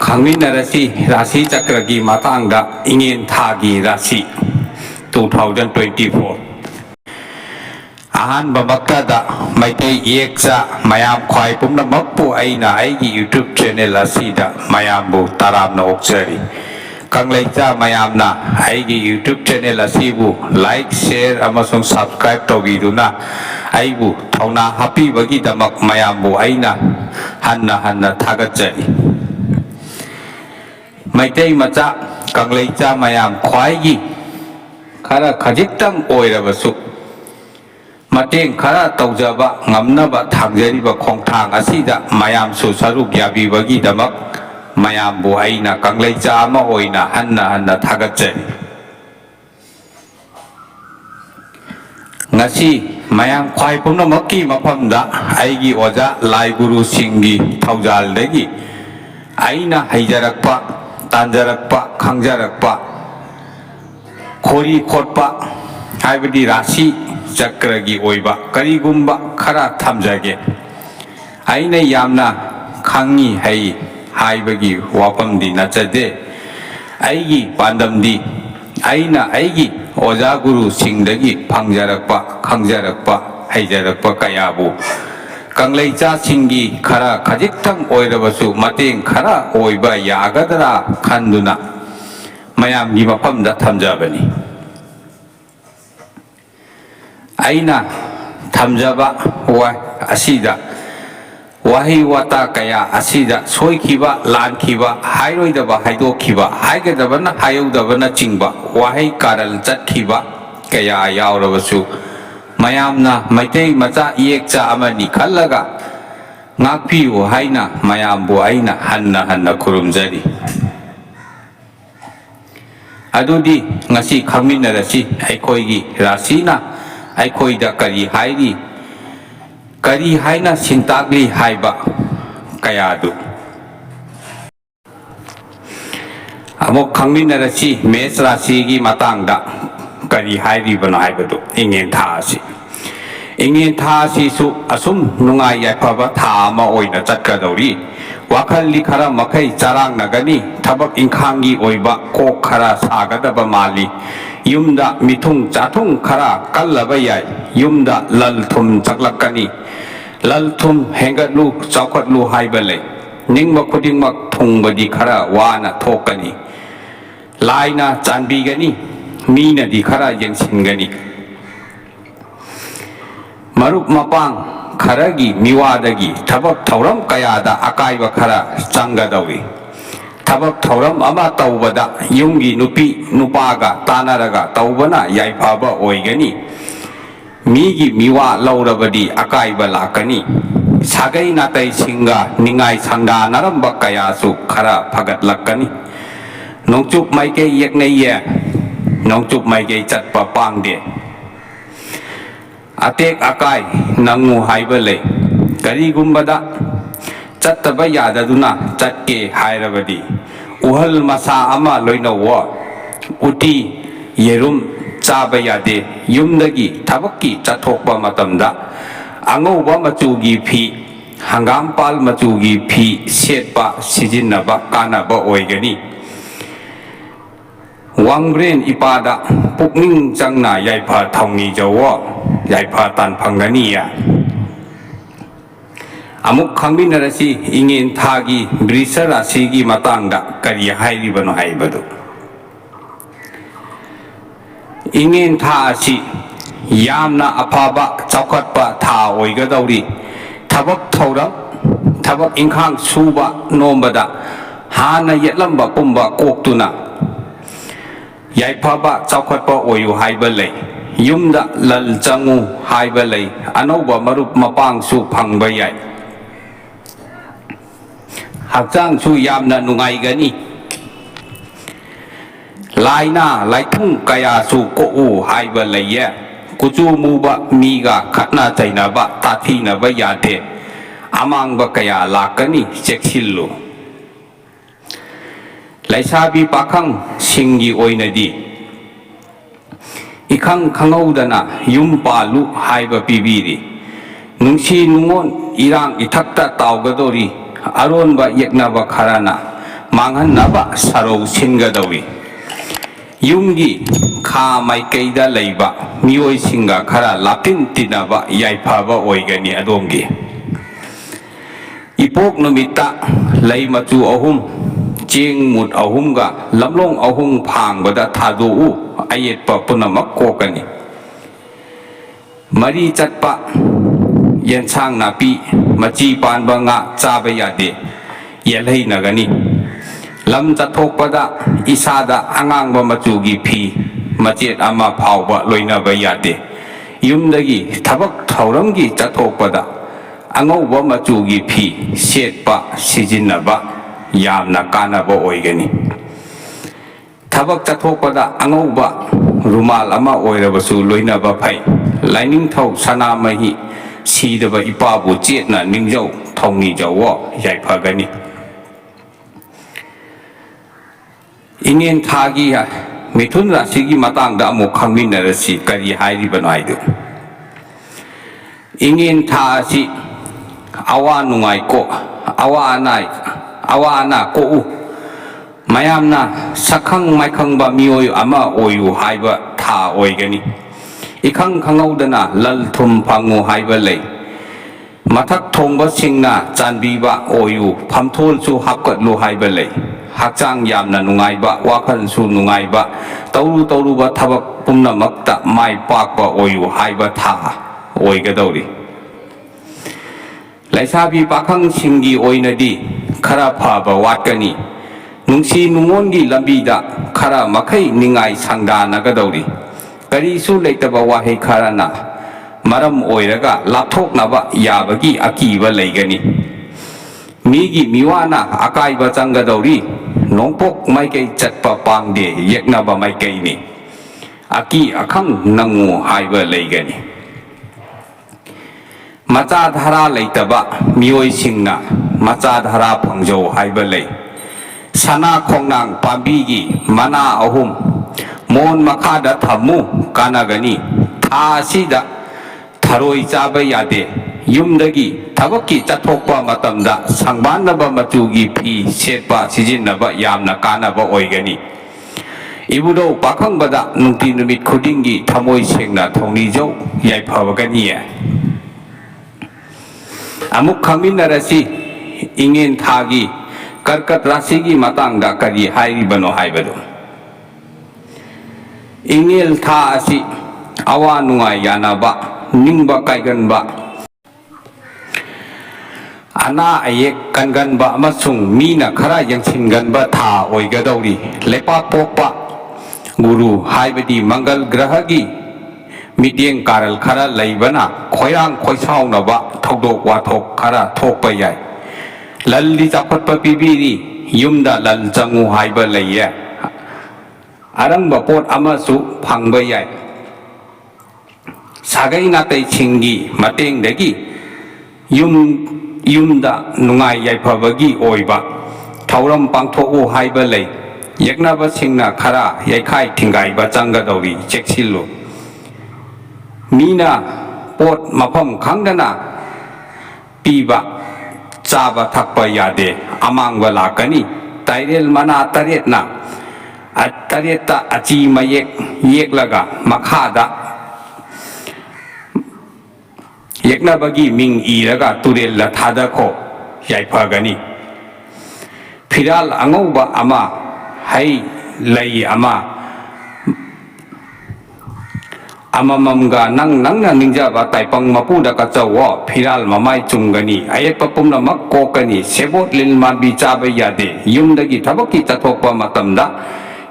Khangminarasi Rasi Chakragi Matangda Ingin Thagi Rasi 2024 Ahan Bamaktada Maitei Yeksa Mayam Khwai Pumna Makpu Aina Aigi YouTube channel Asida Mayambu Taram na Oksari Kanglecha Mayamna Aigi YouTube channel Asibu like share amasung subscribe tobiduna Aibu Tauna Happy Bagi Damak Mayambu Aina Hanna Thagachari Maitei Macha Kanglecha Mayam Khwaigi Kara Kajitang Oirabasu Mateng Kara Taujaba Ngamnaba Thagjariba Khongthang Asida Mayam Su Saruk Yabi Bagi Damak Mayam Bu Aina Kanglecha Ama Oina Hanna Thagachari Ngasi Mayam Khwai Pumnamakki Mafamda Aigi Oja Lai Guru Singgi Taujaldagi Aina Haijarakpa Tanjarakpa, Khangjarakpa, Khori Khotpa, Haibadi Rasi Chakragi Oiba, Karigumba Khara Thamjage, Aina Yamna Khangi Hai Haibagi Wapamdi Nachade, Aigi Pandamdi, Aina Aigi Oja Guru Singdagi, Pangjarakpa, Khangjarakpa, Haijarakpa Kayabu. Kanglecha Singi Kara Kajitang Oirabasu Mateng Kara Oiba Yagadara Kanduna Mayam Gimapamda Tamjabani Aina Tamjaba Wa Asida Wahi Wata Kaya Asida Soikiba Lan Kiba Hairoidaba Haido Kiba Haigadabana Hayodabana Chingba Wahi Karal Jat Kiba Kaya Yaurabasu Mayamna Maitei Macha Yekcha Amani Kallaga Ngakpiu Haina Mayambu Aina Hanna Kurumjari Adudi Ngasi Khangminarasi Aikoigi Rasina Aikoida Kari Haina Sintagli Haiba Kayadu Amok Khangminarasi Mes Rasigi Matangda Kari Hairi Bana Haibadu Ingin Thasi Ingin Thasi Su Asum Nungai Yapaba Thama Oina Chatkadauri Wakali Kara Makai Charang Nagani Tabak Inkhangi Oiba Ko Kara Sagadaba Mali Yumda Mitung Chatung Kara Kalabayai Yumda Laltum Chaklakani Laltum Hengatlu Chakatlu Haibale Ningma Kudingmak Tungbadi Kara Wana Tokani Laina Chanbigani Mina di Kara Yansingani Maruk Mapang Karagi Miwadagi Tabak Tauram Kayada Akaiba Kara Changadawi Tabak Tauram Ama Taubada Yungi Nupi Nupaga Tanaraga Taubana Yaipaba Oigani Migi Miwa Laurabadi Akaiba Lakani Sagai Natai Singa Ningai Sanda Naramba Kayasu Kara Pagat Lakani Nongchuk Maike Yekneye Nongchuk Maigay Chatpa Pangde Atek Akai Nangu Haibale Karigumbada Chattaba Yadaduna Chatke Hairabadi Uhal Masa Ama Loina Wa Uti Yerum Chabayade Yumdagi Tabaki Chatokpa Matamda Angoba Machugi Pi Hangampal Machugi Pi Setpa Sijinaba Kanaba Oigani Wangren Ipada Pukning Jangna Yaipa Tongi Jawa Yaipa Tan Pangania Amuk Khangminarasi Ingin Thagi Brisara Sigi Matangda Kari Hairi Banu Haibadu Ingin Thasi Yamna Apaba Chakatpa Tha Oigadauri Tabak Tauram Tabak Inkhang Suba Nombada Hana Yetlamba Pumba Koktuna Yaipaba Chakatpa Oyu Haibale Yumda Lal Changu Haibale Anoba Marup Mapang Su Pangbayai Hakjang Su Yamna Nungaigani Laina Laitung Kaya Su Ko'u Haibale Ye Kuchu Muba Miga Katna Tainaba Tatina Bayate Amang Bakaya Lakani Cheksillu Laisabi Pakang Singi Oinadi Ikang Kangaudana Yumpalu Haiba Pibiri Nungsi Nungon Irang Itakta Taugadori Aron Ba Yeknaba Karana ꯃꯥꯡꯍꯟꯅꯕ ꯁꯔꯧ ꯁꯤꯟꯒꯗꯧꯔꯤ ꯌꯨꯝꯒꯤ ꯈꯥ ꯃꯥꯏꯀꯩꯗ ꯂꯩꯕ ꯃꯤꯑꯣꯏꯁꯤꯡꯒ ꯈꯔ ꯂꯥꯞꯇꯤꯟ ꯇꯤꯟꯅꯕ ꯌꯥꯏꯐꯕ ꯑꯣꯏꯒꯅꯤ ꯑꯗꯣꯝꯒꯤ ꯏꯄꯣꯛ ꯅꯨꯃꯤꯠꯇ ꯂꯩ ꯃꯆꯨ ꯑꯍꯨꯝ ꯆꯦꯡ ꯃꯨꯠ ꯑꯍꯨꯝꯒ ꯂꯝꯂꯣꯡ ꯑꯍꯨꯝ ꯐꯥꯡꯕꯗ ꯊꯥꯗꯣꯛꯎ ꯑꯌꯦꯠꯄ ꯄꯨꯝꯅꯃꯛ ꯀꯣꯛꯀꯅꯤ ꯃꯔꯤ ꯆꯠꯄ ꯌꯦꯟꯁꯥꯡ ꯅꯥꯄꯤ ꯃꯆꯤ ꯄꯥꯟꯕ ꯉꯥ ꯆꯥꯕ ꯌꯥꯗꯦ ꯌꯦꯜꯍꯩꯅꯒꯅꯤ ꯂꯝ ꯆꯠꯊꯣꯛꯄꯗ ꯏꯁꯥꯗ ꯑꯉꯥꯡꯕ ꯃꯆꯨꯒꯤ ꯐꯤ ꯃꯆꯦꯠ ꯑꯃ ꯐꯥꯎꯕ ꯂꯣꯏꯅꯕ ꯌꯥꯗꯦ ꯌꯨꯝꯗꯒꯤ ꯊꯕꯛ ꯊꯧꯔꯝꯒꯤ ꯆꯠꯊꯣꯛꯄꯗ ꯑꯉꯧꯕ ꯃꯆꯨꯒꯤ ꯐꯤ ꯁꯦꯠꯄ ꯁꯤꯖꯤꯟꯅꯕ ꯌꯥꯝꯅ ꯀꯥꯟꯅꯕ ꯑꯣꯏꯒꯅꯤ ꯊꯕꯛ ꯆꯠꯊꯣꯛꯄꯗ ꯑꯉꯧꯕ ꯔꯨꯃꯥꯜ ꯑꯃ ꯑꯣꯏꯔꯕꯁꯨ ꯂꯣꯏꯅꯕ ꯐꯩ ꯂꯥꯏꯅꯤꯡꯊꯧ ꯁꯅꯥꯃꯍꯤ ꯁꯤꯗꯕ ꯏꯄꯥꯕꯨ ꯆꯦꯠꯅ ꯅꯤꯡꯖꯧ ꯊꯧꯅꯤꯖꯧꯋꯣ ꯌꯥꯏꯐꯒꯅꯤ ꯏꯉꯦꯟ ꯊꯥꯒꯤ ꯃꯤꯊꯨꯟ ꯔꯥశꯤꯒꯤ ꯃꯇꯥꯡꯗ ꯑꯃꯨꯛ ꯈꯪꯃꯤꯟꯅꯔꯁꯤ ꯀꯔꯤ ꯍꯥꯏꯔꯤꯕꯅꯣ ꯍꯥꯏꯗꯨ ꯏꯉꯦꯟ ꯊꯥ ꯑꯁꯤ ꯑꯋꯥ ꯅꯨꯡꯉꯥꯏ ꯑꯋꯥ ꯑꯅꯥ ꯀꯣꯛꯎ ꯃꯌꯥꯝꯅ ꯁꯛꯈꯪ ꯃꯥꯏꯈꯪꯕ ꯃꯤꯑꯣꯏ ꯑꯃ ꯑꯣꯏꯌꯨ ꯍꯥꯏꯕ ꯊꯥ ꯑꯣꯏꯒꯅꯤ इखंग खंगौदना लल थुम फंगु हाइबा लई मथक थोंबसिंगना चांबीबा ओयु फमथोलसु हापकटलु हाइबा लई हक्चांग यामना नुंगाइबा वाखलसु नुंगाइबा तौरु तौरुबा थबक पुम्नमक्ता माइ पाकबा ओयु हाइबा था ओइगदौरी लैसाबी पाखंग सिंगी ओइनदी खरा फाबा वाटकनी नुंसी नुंगोनगी लंबीदा खरा मखै निंगाइ सांगदानगदौरी करीसु लेतबा वाहे खराना मरम ओइरगा लाथोकनबा याबगी अकीबा लैगनी मीगी मिवाना अकाइबा चंगदौरी नोंपोक माइकै चटपा पांगदे येकनबा माइकैनी अकी अखंग नंगु हाइबा लैगनी मचा धारा लेतबा मियोइसिंगना मचा धारा फंगजौ हाइबा लै सना खोंनांग पांबीगी मना अहुम मोन मखादा थमु कानागनी था असिदा थरोई चाबा यादे युमदगी थबकी चथोकपा मतमदा संगबानबा मचुगी फी सेटपा सिजिनबा यामना कानाबा ओइगनी इबुदो पाखंगबदा नुंति नुमित खुदिंगी थमोइ सेंगना थौनिजौ याइफाबगनी अमुक खमिनरसी इंगेन थागी कर्कट राशिगी मतंगदा करी हाइरिबनो हाइबदो इंगेल था असी अवा नुंगाई यानाबा निंगबा काइगनबा अना अयेक कनगनबा अमसुंग मीना खरा यंगसिनगनबा था ओइगदौरी लेपा पोकपा गुरु हाइबदी मंगल ग्रहगी मिटियंग कारल खरा लैबना खोयांग खोइसाउनबा थौदोक वाथोक खरा थोकपा याय लल्ली चाफटपा पिबिरी युमदा लल चंगु हाइबा लैये अरंबा पोट अमसु फंगबा याय सागै नातै छिंगी मतेंगदगी युमदा नुंगाई याइफबगी ओइबा थौरम पांथोकु हाइबा लै येकनबा सिंगना खरा याइखाइ थिंगाइबा चंगदौरी चेक्सिल्लु मीना पोट मफम खंगदना पीबा चाबा थकपा यादे अमांगबा लाकनी ताइरेल मना तरेतना तरेता अची मयेक येकलगा मखादा येकनबगी मिंग इरगा तुरेल थादखो याइफगनी फिराल अंगौबा अमा है लई अमा अमममगा नंग नंगना निंजाबा ताइपंग मपुदा कचवो फिराल ममाई चुंगनी अयेपा पुम्नमक कोकनी सेबोट लिल माबी चाबा यादे युमदगी थबकी चथोकपा मतमदा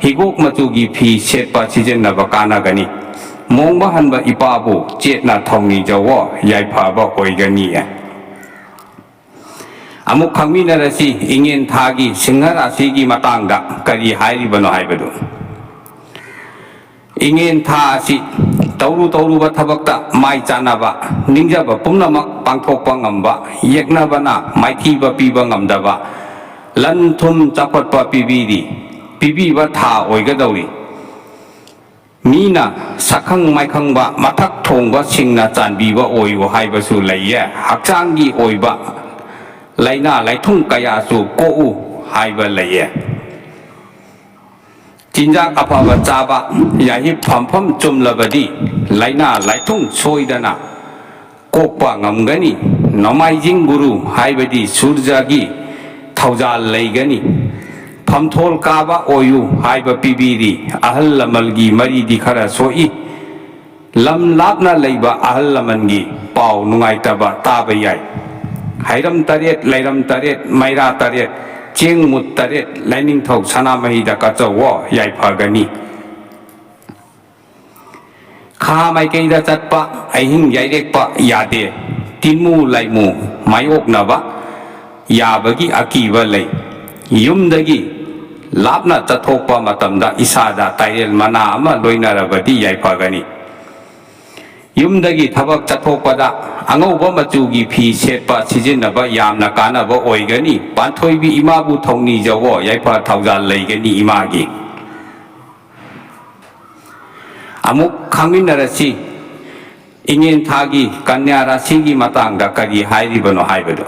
हिगोक मचुगी फी सेटपा सिजिनबा कानागनी मोंबा हनबा इपाबु चेतना थौनी जवो याइफाबा ओइगनी अमुक खंगमिनरसी इंगेन थागी सिंह राशिगी मतंगदा करी हाइरिबनो हाइबदु इंगेन था असि तौरु तौरुबा थबकता माइ चानाबा निंजबा पुम्नमक पांथोकपा ngamba येकनबना माइथीबा पीबा ngamdaba लन थुम चाफटपा पिबिरी पीबीबा था ओइगदौरी मीना सखंग माइखंगबा मथक थोंबा सिंगना चांबीबा ओइयो हाइबसु लैये हक्चांगी ओइबा लैना लैथुंग कयासु कोउ haiba laye Jinjak apaba chaba yahi phampham chumlabadi laina laitung soidana kokpa ngamgani nomaijing guru haibadi surjagi thaujal leigani phamthol kaba oyu haiba pibiri ahal lamalgi maridi khara soi lam lapna leiba ahal lamangi pau nungai taba taba yai hairam taret lairam taret maira taret cheng mut taret laining thau sana mahida ka chawo yai phagani kha mai kai da chatpa ahing yai rekpa yade tinmu laimu mayok naba yabagi akiba lei yumdagi lapna chathokpa matamda isada tairel mana ama loinarabadi yai phagani yumdagi thabak chathokpada angauba machugi phi setpa sijinaba yamna kanaba oigani panthoibi imabu thongni jawo yaipa thaujal leigani imagi amuk khangminarasi ingen thagi kanya rasigi matangda kari hairibano haibado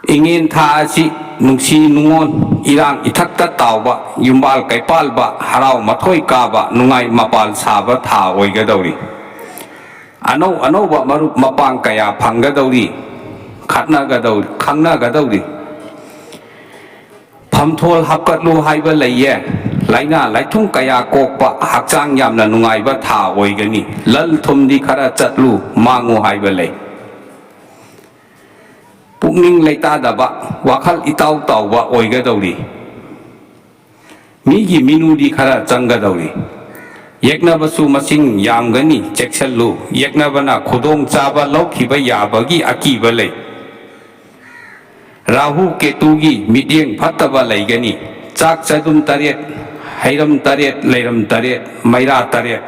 ingen tha asi nungsi nungon irang ithakta tawba yumbal kaipalba harau mathoi kaba nungai mapal saba tha oigadauri anauba marup mapang kaya phangadauri khatnagadauri khangnagadauri phamthol hapkatlu haiba laiye laina laithung kaya kokpa hakchang yamna nungaiba tha oigani lal thumdi khara chatlu mangu haiba lai pukning leitadaba wakhal itau tauba oigadauri migi minudi khara changadauri yeknabasu masing yamgani cheksallu yeknabana khudong chaba laukhiba yabagi akiba lei rahu ketugi midyeng phattaba leigani chak chadum taret hairam taret leiram taret maira taret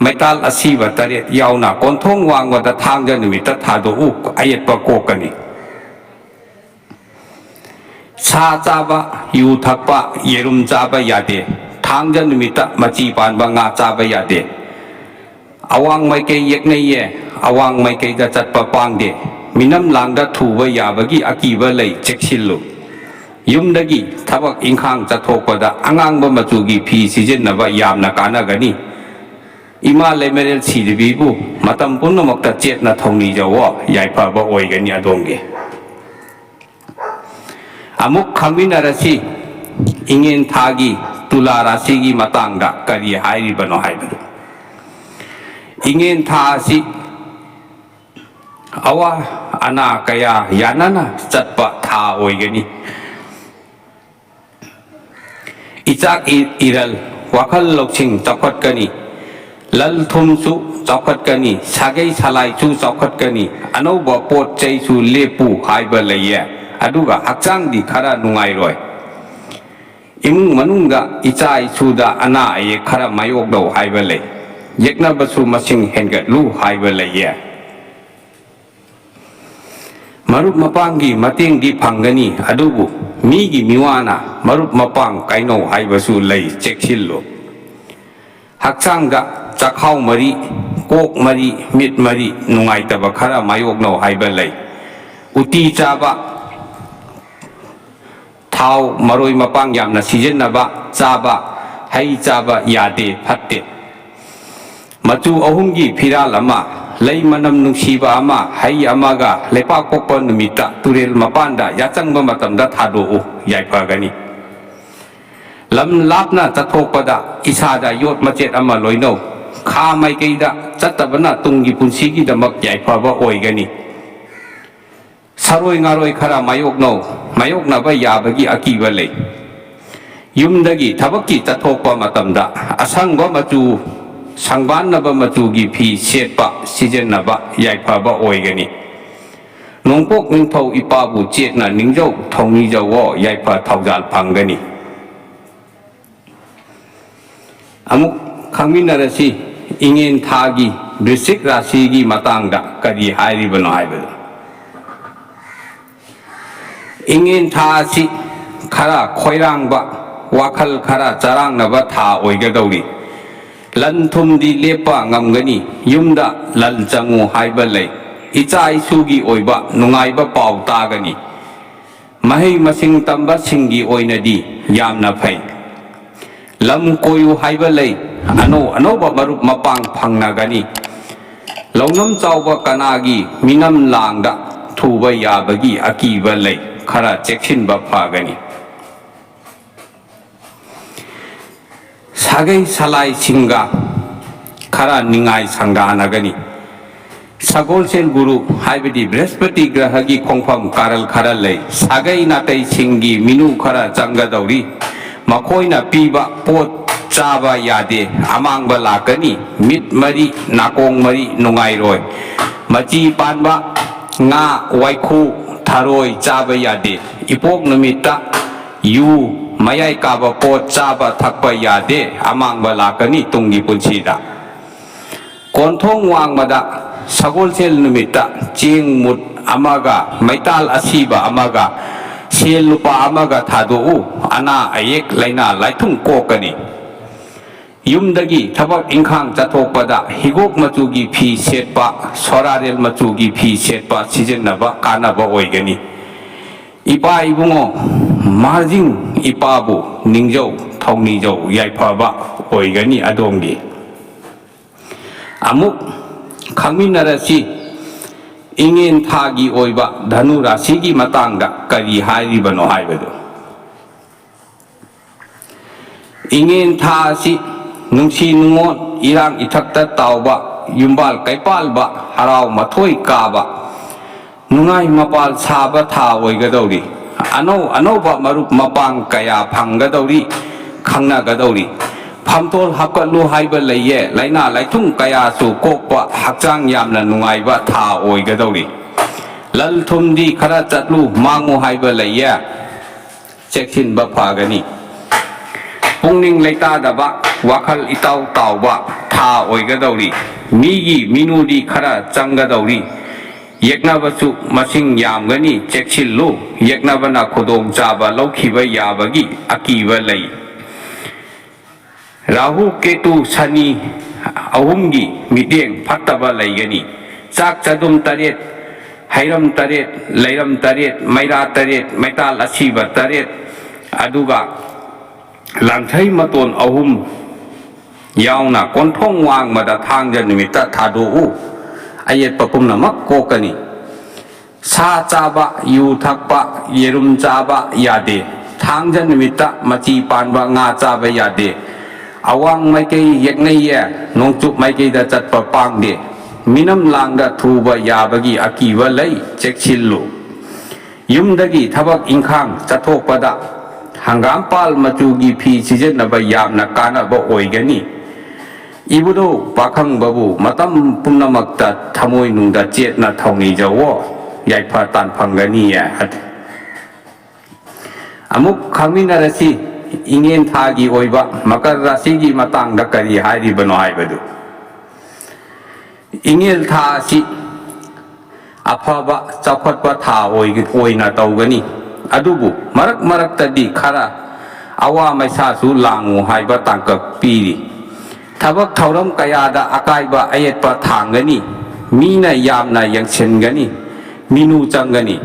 maital asiba taret yauna konthong wangwada thangja numita thado u ayetpa kokani sa chaba yu thakpa yerum chaba yade thangja numita machi panba nga chaba yade awang maikei yekneiye awang maikei da chatpa pangde minam langda thuba yabagi akiba lei cheksillu yumdagi thabak inkhang chathokpada angangba machugi phi sijinaba yamna kanagani ima lemerel sidibibu matam punnamakta chetna thongni jawo yaipaba oigani adonge amuk khangminarasi ingen thagi tula rasigi matangda kari hairibano haibadu ingen tha asi awa ana kaya yanana chatpa tha oigani ichak iral wakhal lokching chakhatkani lal thumsu chakhatkani sagai salai chu chakhatkani anauba pot chai chu lepu haiba laiye aduga hakchang di khara nungai roi imung manungda icha ichuda ana aye khara mayok do haiba lei yekna basu masing hengat lu haiba laiye marup mapangi mating di phangani adubu migi miwana marup mapang kaino haibasu lei cheksillo hakchangda chakhau mari kok mari mit mari nungai taba khara mayok no haiba lei uti chaba thau maroi mapang yamna sijinaba chaba hai chaba yade phatte machu ahumgi phiral ama lei manam nungsiba ama hai amaga lepa kokpa numita turel mapanda yachangba matamda thado u yaipagani lam lapna chathokpada isada yot machet ama loino kha mai keida chatabana tungi punsigi damak yaipaba oigani saroi ngaroi khara mayok na ba yabagi akiba lei yumdagi thabaki chathokpa matamda asangba machu sangban naba machugi phi setpa sijenaba yaipaba oigani nongpok ningthau ipabu chetna ningjau thongni jawo yaipa thaujal phangani amuk khangminarasi ingen thagi brisik rasigi matangda kari hairibano haibadu ingen thasi khara khoirangba wakhal khara charangnaba tha oigadauri lan thumdi lepa ngamgani yumda lal changu haiba lei icha isugi oiba nungaiba pau tagani mahai masing tamba singgi oinadi yamna phai lam koyu haiba lei ano ba marup mapang phangnagani launam chawba kanagi minam langda thuba yabagi akiba lei khara cheksin ba phagani sagai salai singa khara ningai sangdanagani sagol sel guru haibadi brihaspati grahagi khongpham karal khara lei sagai natai singi minu khara changa dauri makoina piba pot chaba yade amangba lakani mit mari nakong mari nungai roi machi panba nga waikhu tharoi chaba yade ipok numita yu mayai kaba pot chaba thakpa yade amangba lakani tungi punchida konthong wangmada sagol sel numita ching mut amaga maital asiba amaga sel lupa amaga thadu ana ayek laina laithung kokani yumdagi thabak ingkhang chathokpada higok machugi phi setpa sorarel machugi phi setpa sijenaba kanaba oigani ipa ibungo marjing ipabu ningjau thongni jau yaifaba oigani adongi amuk khangminarasi ingen thagi oiba dhanu rasigi matangda kari hairibano haibadu ingen thasi nungsi nungon irang ithakta tauba yumbal kaipalba harau mathoi kaba nungai mapal saba tha oigadauri anauba marup mapang kaya phangadauri khangnagadauri phamtol hapkalu haiba leiye laina laithung kaya su kokpa hakchang yamna nungaiba tha oigadauri lal thumdi khara chatlu mangu haiba leiye cheksin ba phagani pungning leita daba wakhal itau tauba tha oigadauri migi minudi khara changadauri yeknabasu masing yamgani cheksillu yeknabana khodong chaba laukhiba yabagi akiba lei rahu ketu sani ahumgi mideng phattaba leigani chak chadum taret hairam taret leiram taret maira taret maital asiba taret aduga langthai maton ahum yauna konthong wangmada thangja nimita thadu ayet papumna mak kokani sa chaba yu thakpa yerum chaba yade thangja nimita machi panba nga chaba yade awang maikei yeknaiye nongchup maikei da chatpa pangde minam langda thuba yabagi akiba lei cheksillu yumdagi thabak ingkhang chathokpada hangam pal machugi phi sijenaba yamna kanaba oigani ibudo pakhang babu matam pumnamakta thamoi nungda chetna thongni jawo yaipa tan phangani ya amuk khangminarasi ingen thagi oiba makar rasigi matangda kari hairibano haibadu ingel tha si afaba chaphatpa tha oina taugani adubu marak tadi khara awa maisa su langu haiba tangkak piri thabak thauram kayada akaiba ayetpa thangani mina yamna yangsengani minu changani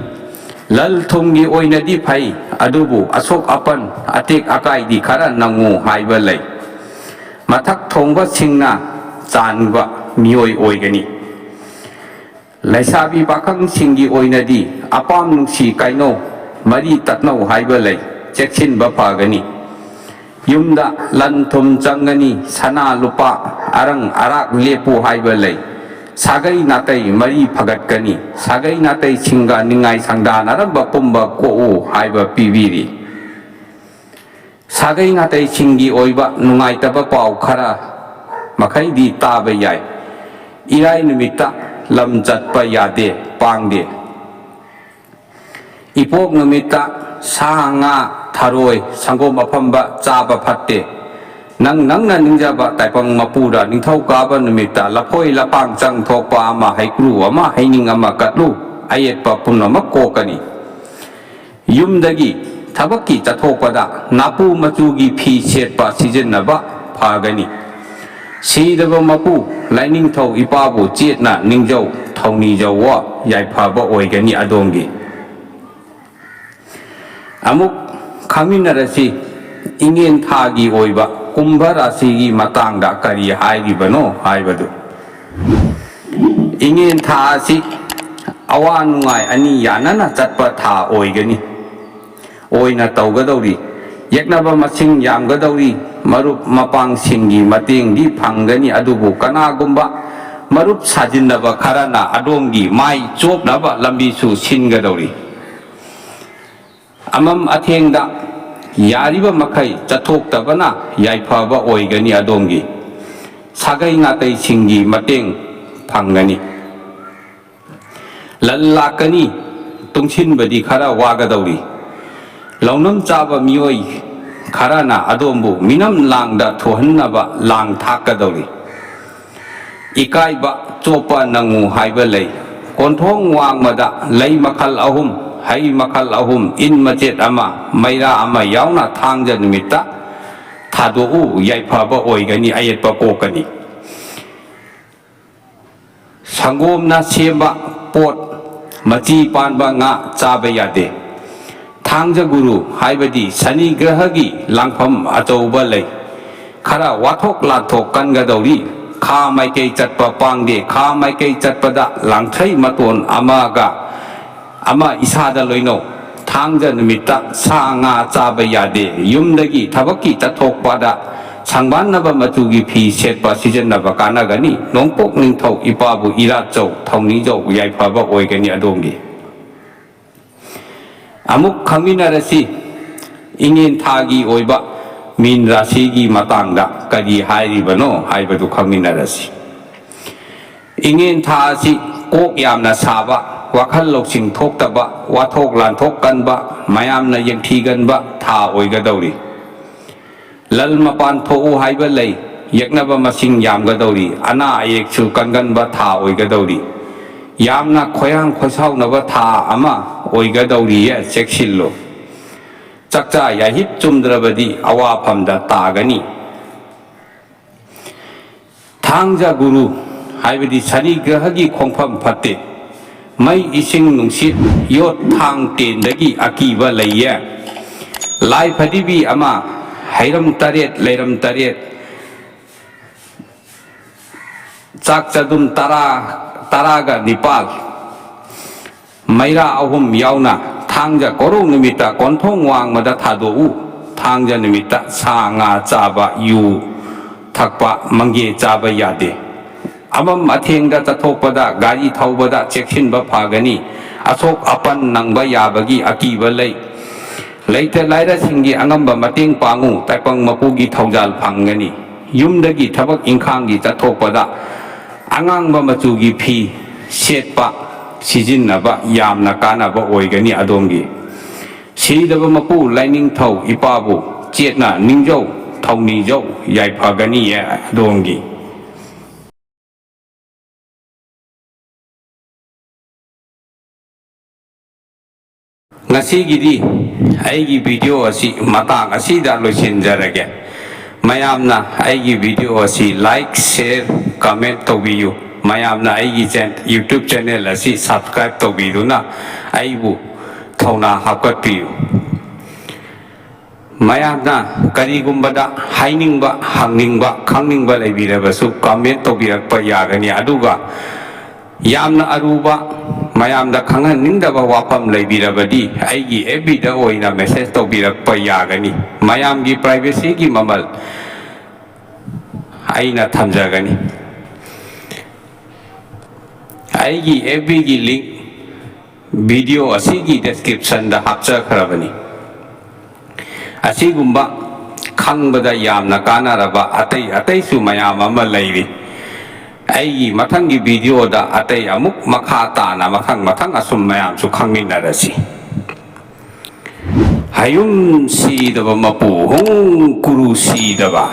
lal thumgi oinadi phai adubu asok apan atek akai di khara nangu haiba lei mathak thongba singna chanba mioi oigani laisabi pakhang singi oinadi apam nungsi kaino mari tatnau haiba lei cheksin ba phagani yumda lan thum changani sana lupa arang arak lepu haiba lei sagai natai mari phagatkani sagai natai singa ningai sangdan aramba pumba ko haiba pibiri sagai natai singi oiba nungai taba pau khara makhai di taba yai irai numita lam chatpa yade pangde ipok numita sanga tharoi sangom afamba chaba phatte nangna ningjaba taipang mapura ningthau kaba numita laphoi lapang chang thokpa ama haikru ama haining ama katlu ayetpa pumna makkokani yumdagi thabakki chathokpada napu machugi phi setpa sijenaba phagani sidaba mapu laining thau ipabu chetna ningjau thongni jawa yaiphaba oigani adongi amuk khangminarasi ingen thagi oiba kumbha rasigi matangda kari hairibano haibadu ingen tha asi awa nungai ani yanana chatpa tha oigani oina tawgadawri yaknaba masing yamgadawri marup mapang singi matengdi phangani adubu kanagumba marup sajinnaba kharana adongi mai chopnaba lambi su singadawri amam athengda yariba makai chathoktabana yaifaba oigani adongi sagai ngatai singi mateng phangani lallakani tungsinbadi khara wagadawri launam chaba miyoi kharana adombu minam langda thohannaba lang thakadawri ikaiba chopa nangu haiba lei konthong wangmada lei makhal ahum hai makhal ahum in machet ama maira ama yauna thangja nimitta thado u yaifaba oigani ayetpa kokani sangomna semba pot machi panba nga chaba yade thangja guru haibadi sani grahagi langpham achauba lei khara wathok lathok kangadawri kha maikei chatpa pangde kha maikei chatpada langthai maton ama isada loino thangja nimitta sa nga chaba yade yumdagi thabaki chathokpada 상반나바 마투기 피 셋바 시즌나바 까나가니 농폭 닝토 이빠부 이라쪽 통니족 야이파바 오이게니 아동기 아묵 강민나라시 잉인 타기 오이바 민라시기 마땅다 까지 하이리바노 하이바도 강민나라시 잉인 타시 꼭 얌나 사바 와칼 록싱 톡다바 와톡 란톡 간바 마얌나 옌티간바 타 오이가다우리 lal mapan tho'u haiba lei yaknaba masing yamgadawri ana ayekchu kanganba tha oigadawri yamna khoyang khosaunaba tha ama oigadawri ya cheksillo chakcha yahip chumdrabadi awaphamda tagani thangja guru haibadi sani grahagi khongpham phatte mai ising nungsit yot thang tendagi akiba leiya lai phadibi ama hairam taret leiram taret chak chadum taraga nipal maira ahum yauna thangja korong nimita konthong wangmada thado u thangja nimita sa nga chaba yu thakpa mangge chaba yade amam athengda chathokpada gari thaubada cheksinba phagani asok apan nangba yabagi akiba lei leite laira singi angamba mating pangu taipang mapugi thaujal phangani yumdagi thabak ingkhanggi chathokpada angangba machugi phi setpa sijinnaba yamna kanaba oigani adongi sidaba mapu laining thau ipabu chetna ningjau thauni jau yaifagani ya adongi ngasigidi aigi video asi matang asida loisinjarage mayamna aigi video asi like share comment tobiyu mayamna aigi YouTube channel asi subscribe tobiduna aibu thauna hapkatpiyu mayamna karigumbada hainingba hangningba khangningba leibirabasu comment tobirakpa yagani aduga yamna aruba mayamda khangan ningdaba wafam leibirabadi aigi FB da oina message tobirakpa yagani mayamgi privacy gi mamal aina thamjagani aigi FB gi link video asigi description da hapchakhrabani asigumba khangbada yamna kanaraba atai su mayam ama leiri aigi mathanggi video da atai amuk makha tana mathang asum mayam su khangminarasi hayum si daba mapu hong kuru si daba